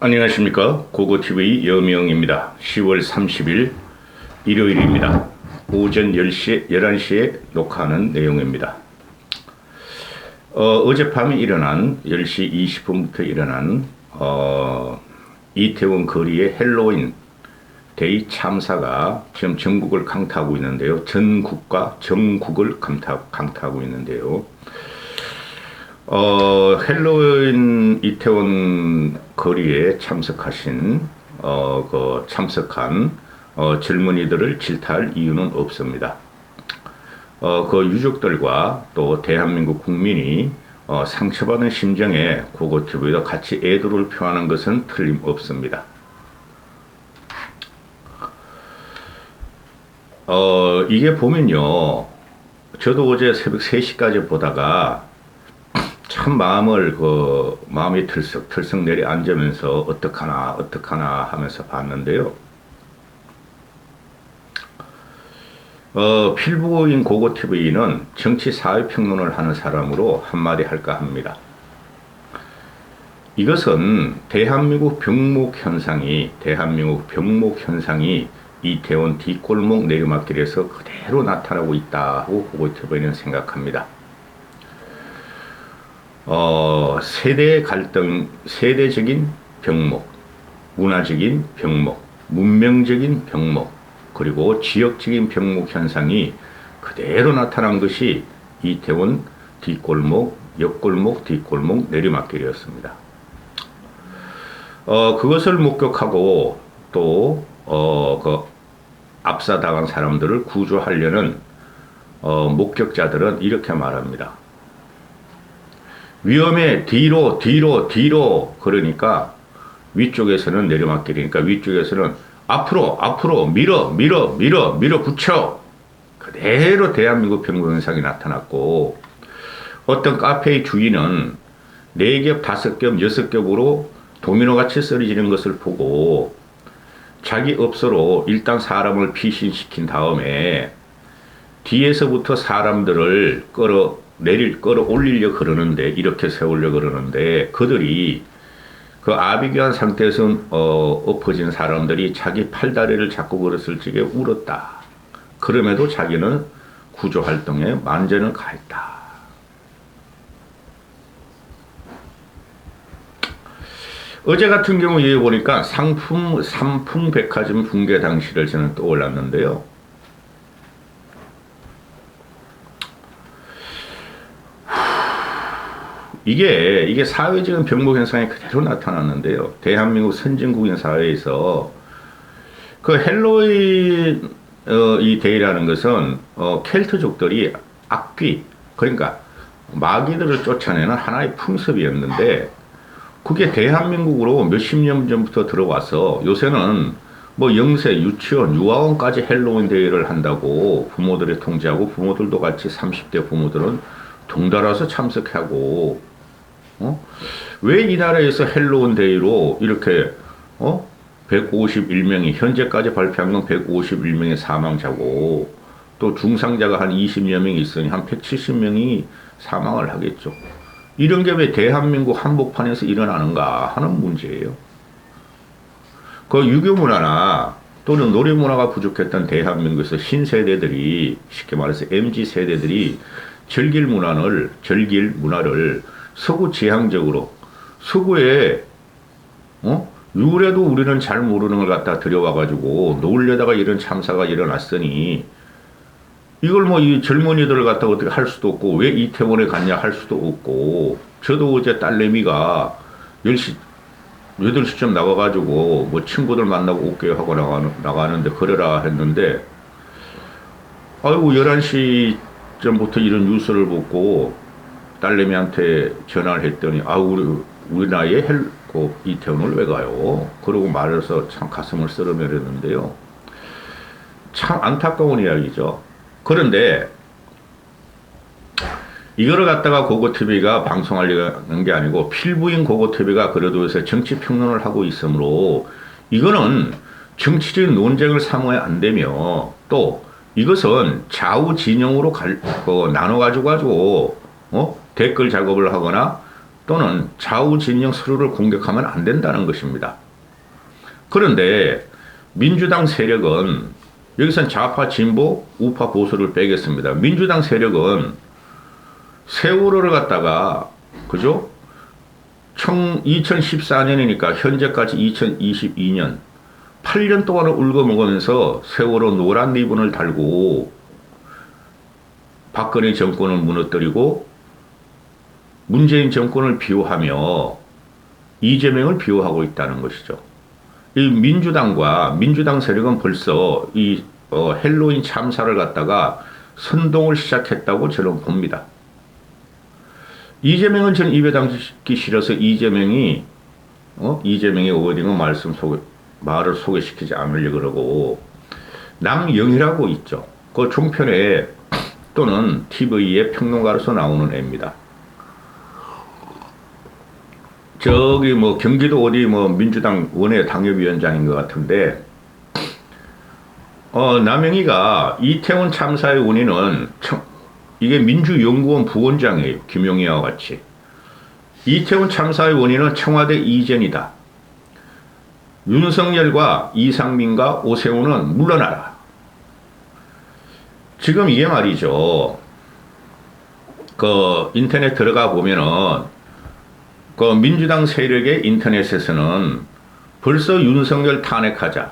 안녕하십니까. 고고TV 여명입니다. 10월 30일 일요일입니다. 오전 10시, 11시에 녹화하는 내용입니다. 어젯밤에 일어난 10시 20분부터 일어난 이태원 거리의 헬로윈 데이 참사가 지금 전국을 강타하고 있는데요. 전국과 전국을 강타하고 있는데요. 헬로윈 이태원 거리에 참석한 젊은이들을 질타할 이유는 없습니다. 그 유족들과 또 대한민국 국민이 상처받은 심정에 고고TV도 같이 애도를 표하는 것은 틀림없습니다. 이게 보면요. 저도 어제 새벽 3시까지 보다가 참 마음이 털썩 내려앉으면서 어떡하나 하면서 봤는데요. 필부인 고고TV는 정치 사회 평론을 하는 사람으로 한마디 할까 합니다. 이것은 대한민국 병목 현상이 이태원 뒷골목 내리막길에서 그대로 나타나고 있다고 고고TV는 생각합니다. 세대 갈등, 세대적인 병목, 문화적인 병목, 문명적인 병목, 그리고 지역적인 병목 현상이 그대로 나타난 것이 이태원 뒷골목, 옆골목, 뒷골목 내리막길이었습니다. 그것을 목격하고 또, 압사당한 사람들을 구조하려는, 목격자들은 이렇게 말합니다. 위험해, 뒤로, 그러니까 위쪽에서는 내리막길이니까 위쪽에서는 앞으로, 밀어붙여. 그대로 대한민국 병목현상이 나타났고, 어떤 카페의 주인은 4겹, 5겹, 6겹으로 도미노같이 쓰러지는 것을 보고, 자기 업소로 일단 사람을 피신시킨 다음에, 뒤에서부터 사람들을 끌어 올리려 그러는데, 이렇게 세우려 그러는데, 그들이 그 아비규환 상태에서 엎어진 사람들이 자기 팔다리를 잡고 걸었을 적에 울었다. 그럼에도 자기는 구조활동에 만전을 가했다. 어제 같은 경우에 보니까 삼풍백화점 붕괴 당시를 저는 떠올랐는데요. 이게 사회적인 병목 현상이 그대로 나타났는데요. 대한민국 선진국인 사회에서 그 헬로윈 이 데이라는 것은 켈트족들이 악귀, 그러니까 마귀들을 쫓아내는 하나의 풍습이었는데, 그게 대한민국으로 몇십 년 전부터 들어와서 요새는 뭐 영세, 유치원, 유아원까지 헬로윈 데이를 한다고 부모들이 통제하고, 부모들도 같이 30대 부모들은 동달아서 참석하고, 왜 이 나라에서 헬로윈 데이로 이렇게 151명이 현재까지 발표한 건 151명의 사망자고, 또 중상자가 한 20여 명이 있으니 한 170명이 사망을 하겠죠. 이런 게 왜 대한민국 한복판에서 일어나는가 하는 문제예요. 그 유교 문화나 또는 노래 문화가 부족했던 대한민국에서 신세대들이, 쉽게 말해서 MZ 세대들이 절길 문화를 서구 지향적으로, 서구에 유래도 우리는 잘 모르는 걸 갖다 들여와가지고 놓으려다가 이런 참사가 일어났으니, 이걸 뭐 이 젊은이들을 갖다 어떻게 할 수도 없고, 왜 이태원에 갔냐 할 수도 없고, 저도 어제 딸내미가 8시쯤 나가가지고 뭐 친구들 만나고 올게요 하고 나가는데, 그래라 했는데, 아이고 11시 전부터 이런 뉴스를 보고 딸내미한테 전화를 했더니, 우리 나이에 이태원을 왜 가요? 그러고 말해서 참 가슴을 쓸어내렸는데요. 참 안타까운 이야기죠. 그런데 이거를 갖다가 고고TV가 방송하려는 게 아니고, 필부인 고고TV가 그래도 요새 정치 평론을 하고 있으므로, 이거는 정치적인 논쟁을 삼으면 안 되며, 또 이것은 좌우 진영으로 나눠가지고 댓글 작업을 하거나 또는 좌우 진영 서로를 공격하면 안 된다는 것입니다. 그런데 민주당 세력은 여기선 좌파 진보 우파 보수를 빼겠습니다. 민주당 세력은 세월호를 갖다가 그죠? 2014년이니까 현재까지 2022년 8년 동안을 울고먹으면서 세월호 노란 리본을 달고 박근혜 정권을 무너뜨리고 문재인 정권을 비호하며 이재명을 비호하고 있다는 것이죠. 이 민주당과 민주당 세력은 벌써 이 헬로윈 참사를 갖다가 선동을 시작했다고 저는 봅니다. 이재명은 전 입에 담기 싫어서 이재명이 어딘가 말을 소개시키지 않으려고 그러고 남영희라고 있죠. 그 종편에 또는 TV에 평론가로서 나오는 애입니다. 저기 뭐 경기도 어디 뭐 민주당 원외 당협위원장인 것 같은데 남영희가 이태원 참사의 원인은 이게 민주연구원 부원장이에요. 김용희와 같이. 이태원 참사의 원인은 청와대 이전이다. 윤석열과 이상민과 오세훈은 물러나라. 지금 이게 말이죠. 그 인터넷 들어가 보면은 그 민주당 세력의 인터넷에서는 벌써 윤석열 탄핵하자.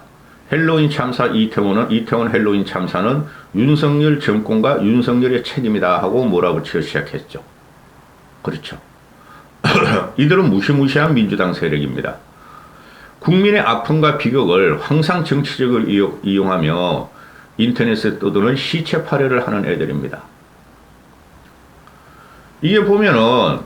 헬로윈 참사 이태원 헬로윈 참사는 윤석열 정권과 윤석열의 책임이다 하고 몰아붙이기 시작했죠. 그렇죠. 이들은 무시무시한 민주당 세력입니다. 국민의 아픔과 비극을 항상 정치적으로 이용하며 인터넷에 떠도는 시체 파괴를 하는 애들입니다. 이게 보면은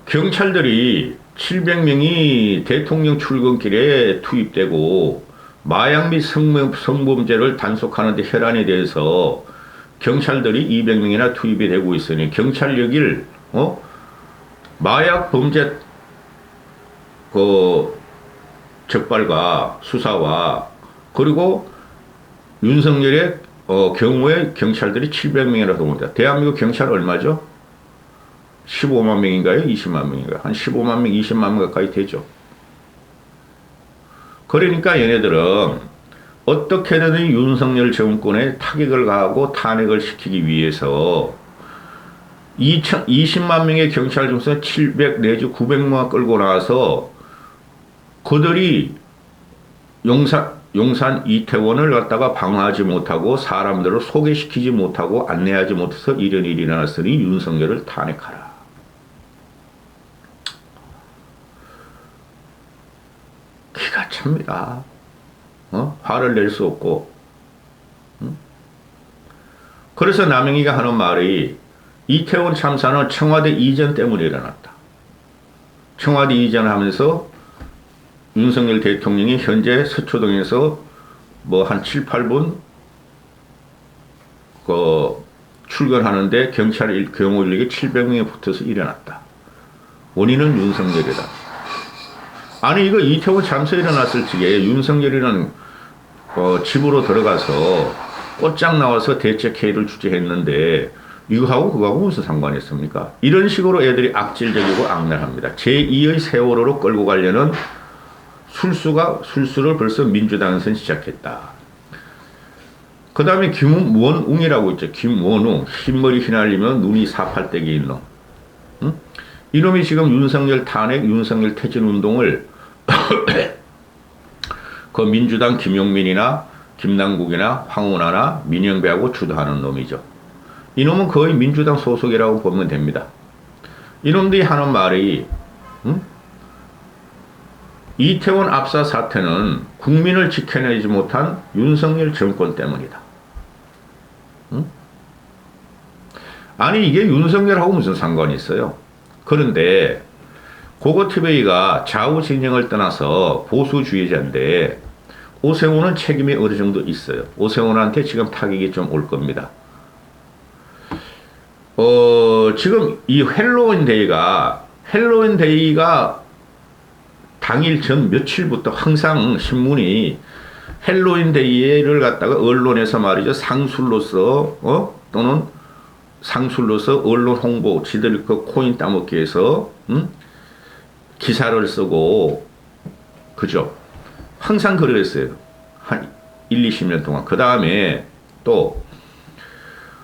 경찰들이 700명이 대통령 출근길에 투입되고 마약 및 성범죄를 단속하는 데 혈안에 대해서 경찰들이 200명이나 투입이 되고 있으니 경찰력을 마약 범죄 그 적발과 수사와 그리고 윤석열의 경우에 경찰들이 700명이라고 봅니다. 대한민국 경찰 얼마죠? 15만 명인가요? 20만 명인가요? 한 15만 명, 20만 명 가까이 되죠. 그러니까 얘네들은 어떻게든 윤석열 정권에 타격을 가하고 탄핵을 시키기 위해서 20만 명의 경찰 중에서 700 내지 900만 끌고 나와서 그들이 용산 이태원을 갖다가 방어하지 못하고 사람들을 소개시키지 못하고 안내하지 못해서 이런 일이 일어났으니 윤석열을 탄핵하라. 기가 찹니다. 화를 낼 수 없고. 그래서 남영희가 하는 말이 이태원 참사는 청와대 이전 때문에 일어났다. 청와대 이전을 하면서 윤석열 대통령이 현재 서초동에서 뭐 한 7, 8분 출근하는데 경찰 경호 인력이 700명이 붙어서 일어났다. 원인은 윤석열이다. 아니 이거 이태원 참사 일어났을 적에 윤석열이는 집으로 들어가서 꽃장 나와서 대책회의를 주재했는데 이거하고 그거하고 무슨 상관이 있습니까? 이런 식으로 애들이 악질적이고 악랄합니다. 제2의 세월호로 끌고 가려는 술수를 벌써 민주당에서 시작했다. 그 다음에 김원웅이라고 있죠. 김원웅. 흰머리 휘날리면 눈이 사팔대기인 놈. 응? 이놈이 지금 윤석열 탄핵, 윤석열 퇴진 운동을 그 민주당 김용민이나 김남국이나 황운하나 민영배하고 주도하는 놈이죠. 이놈은 거의 민주당 소속이라고 보면 됩니다. 이놈들이 하는 말이 이태원 압사 사태는 국민을 지켜내지 못한 윤석열 정권 때문이다. 아니 이게 윤석열하고 무슨 상관이 있어요? 그런데 고고TV가 좌우 진영을 떠나서 보수주의자인데 오세훈은 책임이 어느 정도 있어요. 오세훈한테 지금 타격이 좀 올 겁니다. 지금 이 헬로윈 데이가 당일 전 며칠부터 항상 신문이 헬로윈 데이를 갖다가 언론에서 말이죠. 상술로서 또는 상술로서 언론 홍보, 지들 그 코인 따먹기 위해서, 기사를 쓰고, 그죠? 항상 그랬어요. 한 1, 20년 동안. 그 다음에 또,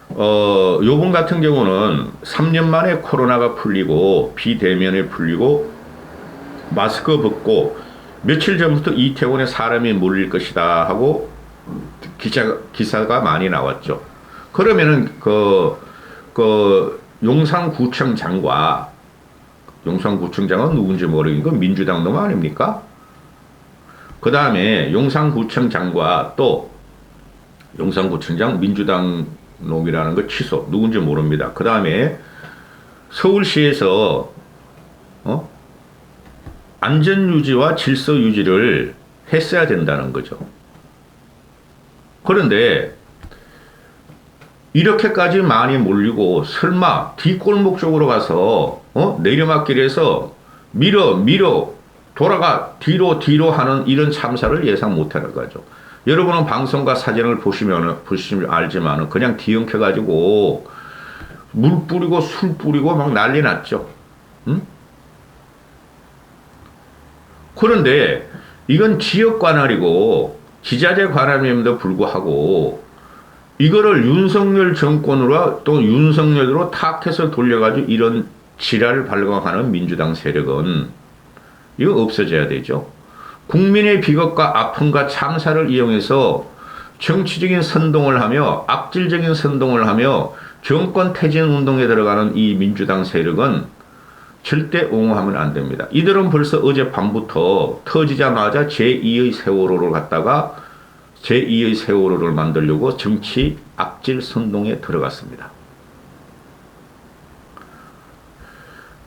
요번 같은 경우는 3년 만에 코로나가 풀리고, 비대면이 풀리고, 마스크 벗고, 며칠 전부터 이태원에 사람이 몰릴 것이다 하고, 기사가 많이 나왔죠. 그러면은, 용산구청장과, 용산구청장은 누군지 모르겠고, 민주당 놈 아닙니까? 그 다음에 용산구청장과 또, 용산구청장 민주당 놈이라는 거 취소. 누군지 모릅니다. 그 다음에 서울시에서, 안전유지와 질서유지를 했어야 된다는 거죠. 그런데, 이렇게까지 많이 몰리고 설마 뒷골목 쪽으로 가서 내리막길에서 밀어 돌아가 뒤로 하는 이런 참사를 예상 못하는 거죠. 여러분은 방송과 사진을 보시면 알지만 그냥 뒤엉켜 가지고 물 뿌리고 술 뿌리고 막 난리 났죠. 응? 그런데 이건 지역 관할이고 지자체 관할임에도 불구하고 이거를 윤석열 정권으로 또 윤석열으로 탁해서 돌려가지고 이런 지랄을 발광하는 민주당 세력은 이거 없어져야 되죠. 국민의 비겁과 아픔과 참사를 이용해서 정치적인 선동을 하며 악질적인 선동을 하며 정권 퇴진 운동에 들어가는 이 민주당 세력은 절대 옹호하면 안 됩니다. 이들은 벌써 어젯밤부터 터지자마자 제2의 세월호를 갖다가 제2의 세월호를 만들려고 정치 악질 선동에 들어갔습니다.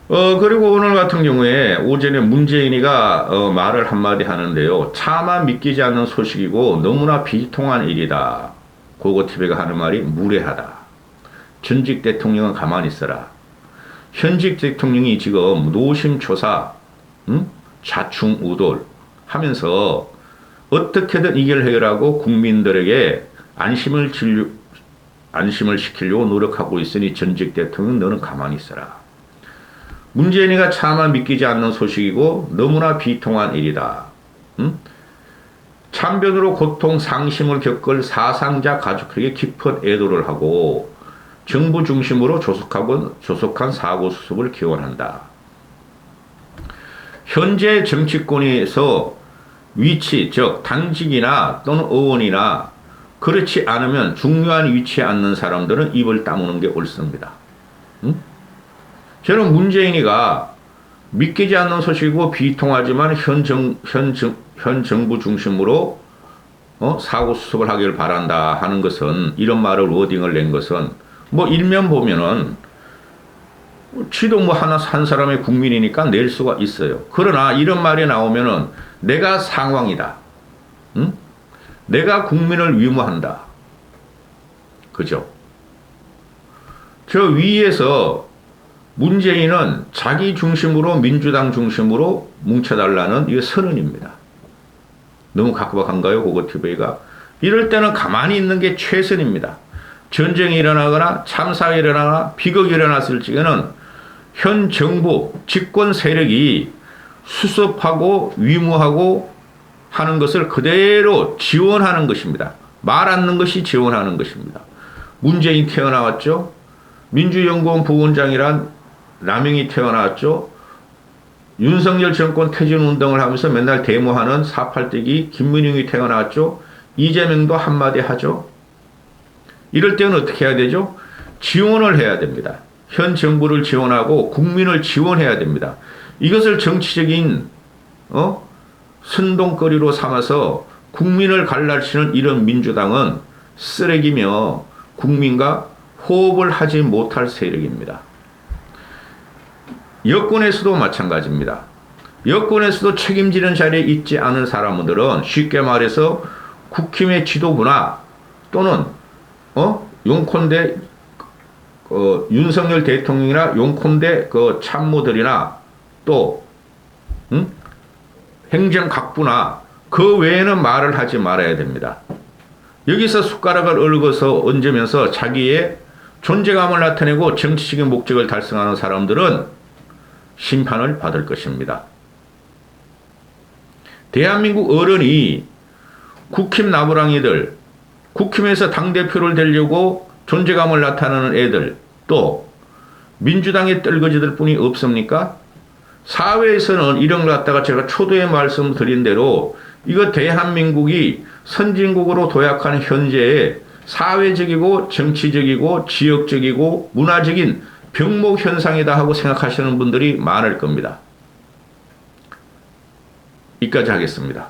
그리고 오늘 같은 경우에 오전에 문재인이가 말을 한마디 하는데요. 차마 믿기지 않는 소식이고 너무나 비통한 일이다. 고고TV가 하는 말이 무례하다. 전직 대통령은 가만히 있어라. 현직 대통령이 지금 노심초사, 좌충우돌 하면서 어떻게든 이걸 해결하고 국민들에게 안심을 시키려고 노력하고 있으니 전직 대통령 너는 가만히 있어라. 문재인이가 차마 믿기지 않는 소식이고 너무나 비통한 일이다. 참변으로 고통 상심을 겪을 사상자 가족에게 깊은 애도를 하고 정부 중심으로 조속한 사고 수습을 기원한다. 현재 정치권에서 위치, 즉 당직이나 또는 의원이나 그렇지 않으면 중요한 위치에 앉는 사람들은 입을 다무는 게 옳습니다. 저는 문재인이가 믿기지 않는 소식이고 비통하지만 현 정부 중심으로 사고 수습을 하길 바란다 하는 것은 이런 말을 워딩을 낸 것은 뭐 일면 보면은 지도 뭐 한 사람의 국민이니까 낼 수가 있어요. 그러나 이런 말이 나오면은 내가 상황이다. 내가 국민을 위무한다. 그죠? 저 위에서 문재인은 자기 중심으로 민주당 중심으로 뭉쳐달라는 이게 선언입니다. 너무 각박한가요? 고고TV가. 이럴 때는 가만히 있는 게 최선입니다. 전쟁이 일어나거나 참사가 일어나거나 비극이 일어났을 적에는 현 정부 집권 세력이 수습하고 위무하고 하는 것을 그대로 지원하는 것입니다. 말 않는 것이 지원하는 것입니다. 문재인 태어나왔죠. 민주연구원 부원장이란 남영이 태어나왔죠. 윤석열 정권 퇴진운동을 하면서 맨날 데모하는 4.8대기 김문영이 태어나왔죠. 이재명도 한마디 하죠. 이럴 때는 어떻게 해야 되죠? 지원을 해야 됩니다. 현 정부를 지원하고 국민을 지원해야 됩니다. 이것을 정치적인 선동거리로 삼아서 국민을 갈라치는 이런 민주당은 쓰레기며 국민과 호흡을 하지 못할 세력입니다. 여권에서도 마찬가지입니다. 여권에서도 책임지는 자리에 있지 않은 사람들은 쉽게 말해서 국힘의 지도부나 또는 용컨대 윤석열 대통령이나 용컨대 그 참모들이나 또 행정각부나 그 외에는 말을 하지 말아야 됩니다. 여기서 숟가락을 얽어서 얹으면서 자기의 존재감을 나타내고 정치적인 목적을 달성하는 사람들은 심판을 받을 것입니다. 대한민국 어른이 국힘 나부랑이들, 국힘에서 당대표를 되려고 존재감을 나타내는 애들, 또 민주당의 떨거지들 뿐이 없습니까? 사회에서는 이런 걸 갖다가 제가 초두에 말씀드린 대로 이거 대한민국이 선진국으로 도약하는 현재에 사회적이고 정치적이고 지역적이고 문화적인 병목 현상이다 하고 생각하시는 분들이 많을 겁니다. 여기까지 하겠습니다.